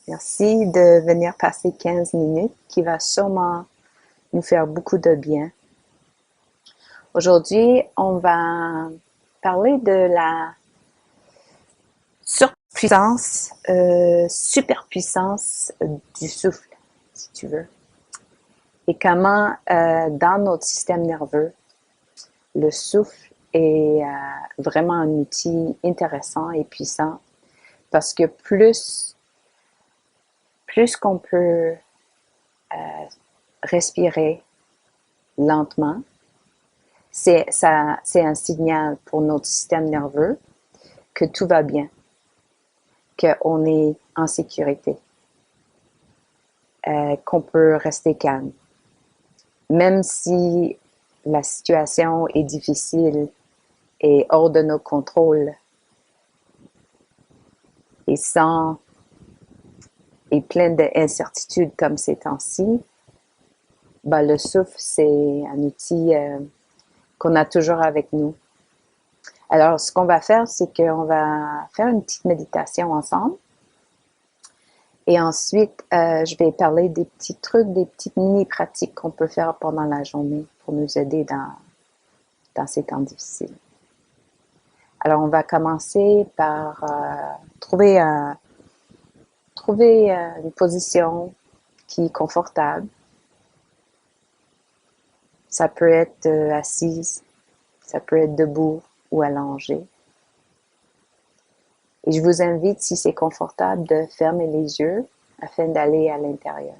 Merci de venir passer 15 minutes qui va sûrement nous faire beaucoup de bien. Aujourd'hui, on va parler de la surpuissance, superpuissance du souffle, si tu veux. Et comment, dans notre système nerveux, le souffle est vraiment un outil intéressant et puissant parce que plus qu'on peut respirer lentement, c'est un signal pour notre système nerveux que tout va bien, qu'on est en sécurité, qu'on peut rester calme. Même si la situation est difficile et hors de nos contrôles et et plein d'incertitudes comme ces temps-ci, ben, le souffle, c'est un outil qu'on a toujours avec nous. Alors, ce qu'on va faire, c'est qu'on va faire une petite méditation ensemble. Et ensuite, je vais parler des petits trucs, des petites mini-pratiques qu'on peut faire pendant la journée pour nous aider dans ces temps difficiles. Alors, on va commencer par trouver une position qui est confortable. Ça peut être assise, ça peut être debout ou allongé. Et je vous invite, si c'est confortable, de fermer les yeux afin d'aller à l'intérieur.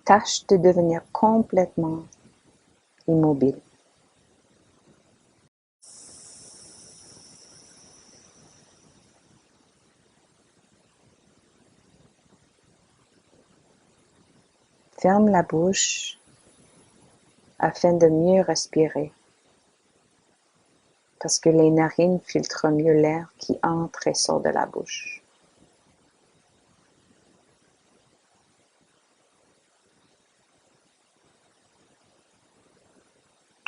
Tâche de devenir complètement immobile. Ferme la bouche afin de mieux respirer, parce que les narines filtrent mieux l'air qui entre et sort de la bouche.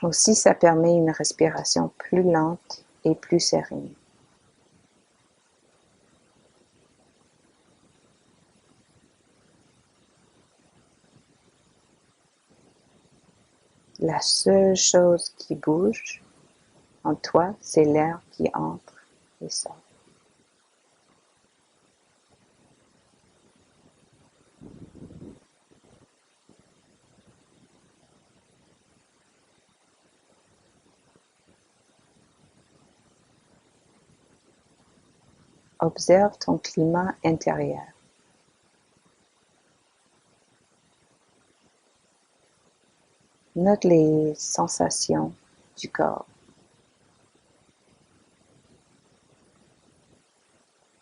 Aussi, ça permet une respiration plus lente et plus sereine. La seule chose qui bouge en toi, c'est l'air qui entre et sort. Observe ton climat intérieur. Note les sensations du corps.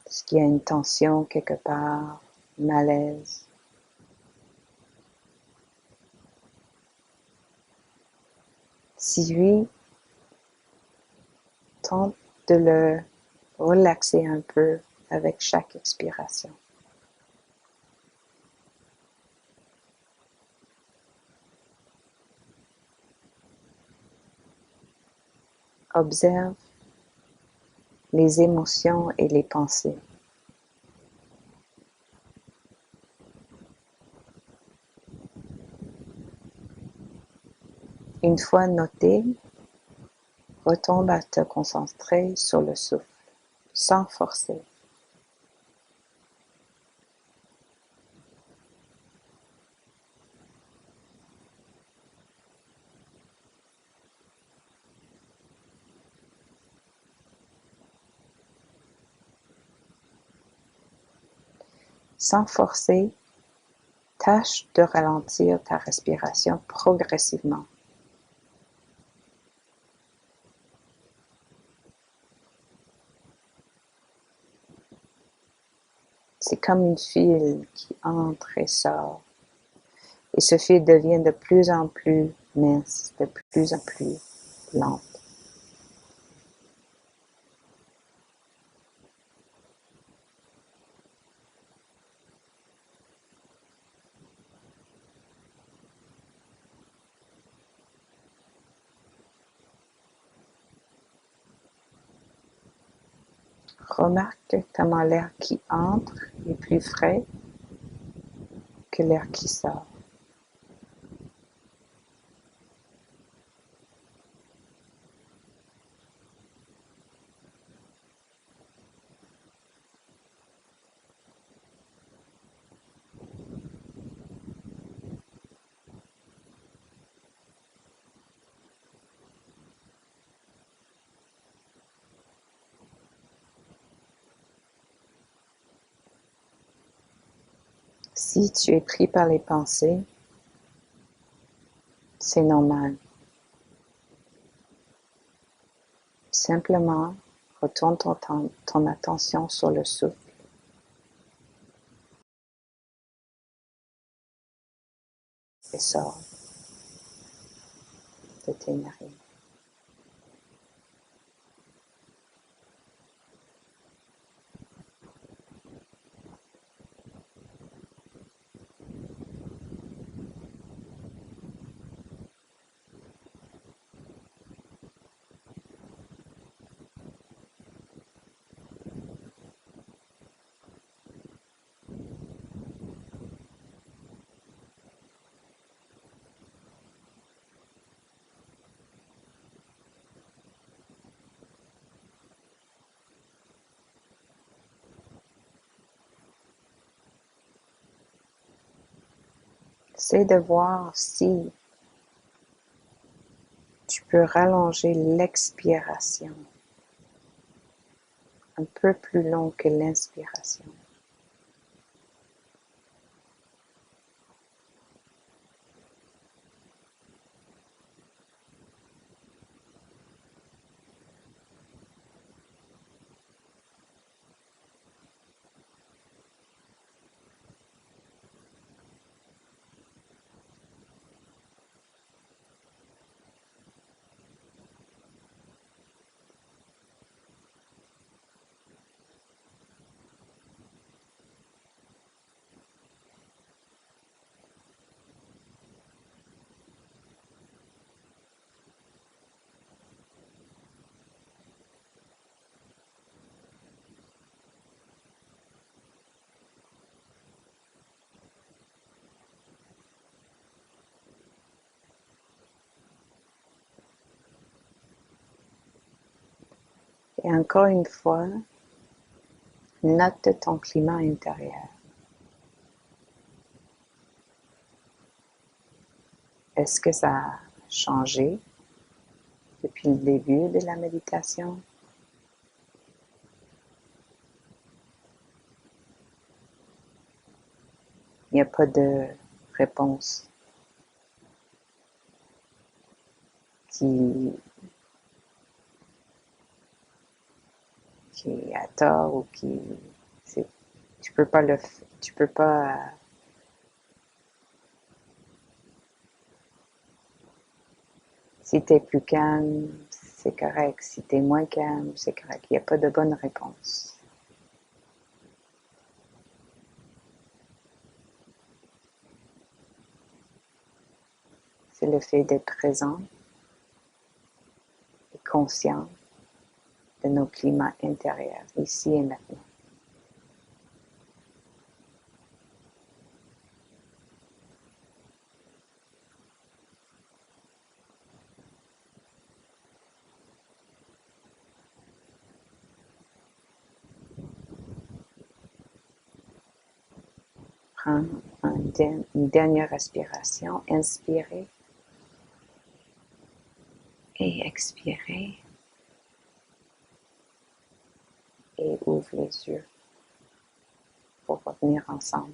Est-ce qu'il y a une tension quelque part, malaise? Si oui, tente de le relaxer un peu avec chaque expiration. Observe les émotions et les pensées. Une fois noté, retombe à te concentrer sur le souffle, sans forcer. Sans forcer, tâche de ralentir ta respiration progressivement. C'est comme une file qui entre et sort. Et ce fil devient de plus en plus mince, de plus en plus lente. Remarque comment l'air qui entre est plus frais que l'air qui sort. Si tu es pris par les pensées, c'est normal. Simplement, retourne ton attention sur le souffle. Et sors de tes narines. Essaie de voir si tu peux rallonger l'expiration un peu plus long que l'inspiration. Et encore une fois, note ton climat intérieur. Est-ce que ça a changé depuis le début de la méditation? Il n'y a pas de réponse qui est à tort ou qui tu peux pas si tu es plus calme, c'est correct. Si tu es moins calme, c'est correct. Il n'y a pas de bonne réponse. C'est le fait d'être présent et conscient de nos climats intérieurs, ici et maintenant. Prendre une dernière respiration, inspirer et expirer et ouvre les yeux pour revenir ensemble.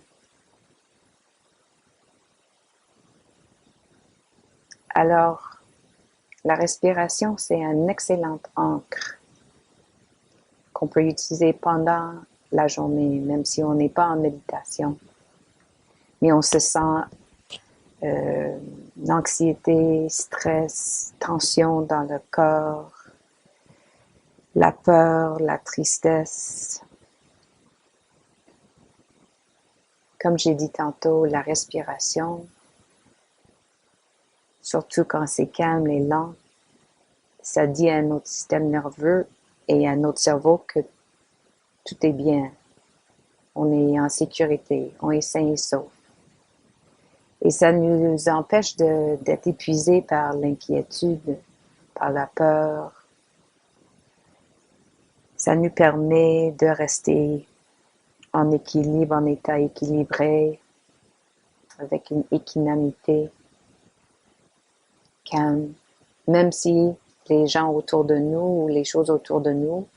Alors, la respiration, c'est un excellent ancre qu'on peut utiliser pendant la journée, même si on n'est pas en méditation. Mais on se sent l'anxiété, stress, tension dans le corps, la peur, la tristesse. Comme j'ai dit tantôt, la respiration, surtout quand c'est calme et lent, ça dit à notre système nerveux et à notre cerveau que tout est bien, on est en sécurité, on est sain et sauf. Et ça nous empêche d'être épuisés par l'inquiétude, par la peur. Ça nous permet de rester en équilibre, en état équilibré, avec une équanimité, calme, même si les gens autour de nous ou les choses autour de nous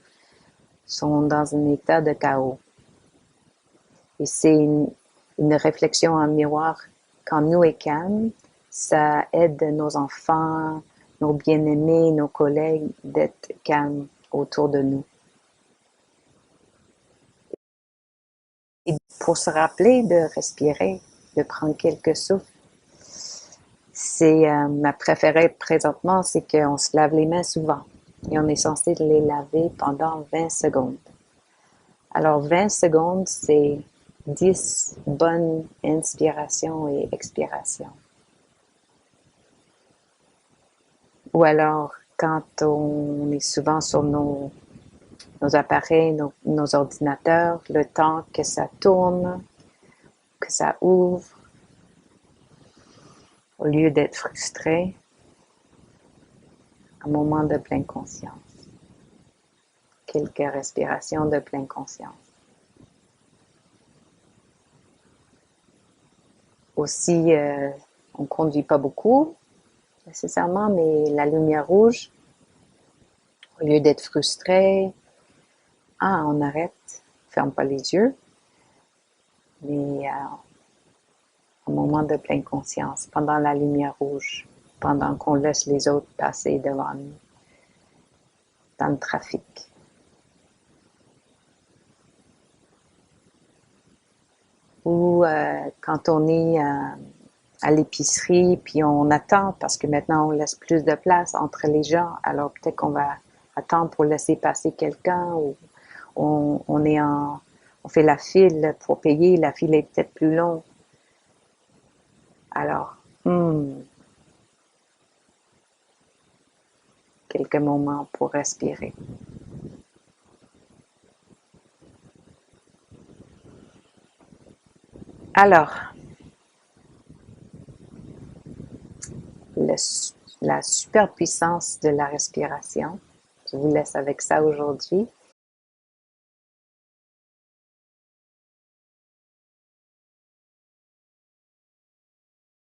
sont dans un état de chaos. Et c'est une réflexion en miroir. Quand nous est calme, ça aide nos enfants, nos bien-aimés, nos collègues d'être calmes autour de nous. Et pour se rappeler de respirer, de prendre quelques souffles, c'est ma préférée présentement, c'est qu'on se lave les mains souvent et on est censé les laver pendant 20 secondes. Alors 20 secondes, c'est 10 bonnes inspirations et expirations. Ou alors, quand on est souvent sur nos appareils, nos ordinateurs, le temps que ça tourne, que ça ouvre, au lieu d'être frustré, un moment de pleine conscience. Quelques respirations de pleine conscience. Aussi, on ne conduit pas beaucoup, nécessairement, mais la lumière rouge, au lieu d'être frustré, on arrête, on ferme pas les yeux, mais un moment de pleine conscience, pendant la lumière rouge, pendant qu'on laisse les autres passer devant nous, dans le trafic. Ou quand on est à l'épicerie, puis on attend, parce que maintenant on laisse plus de place entre les gens, alors peut-être qu'on va attendre pour laisser passer quelqu'un, ou on fait la file pour payer, la file est peut-être plus longue. Alors, quelques moments pour respirer. Alors, la superpuissance de la respiration, je vous laisse avec ça aujourd'hui.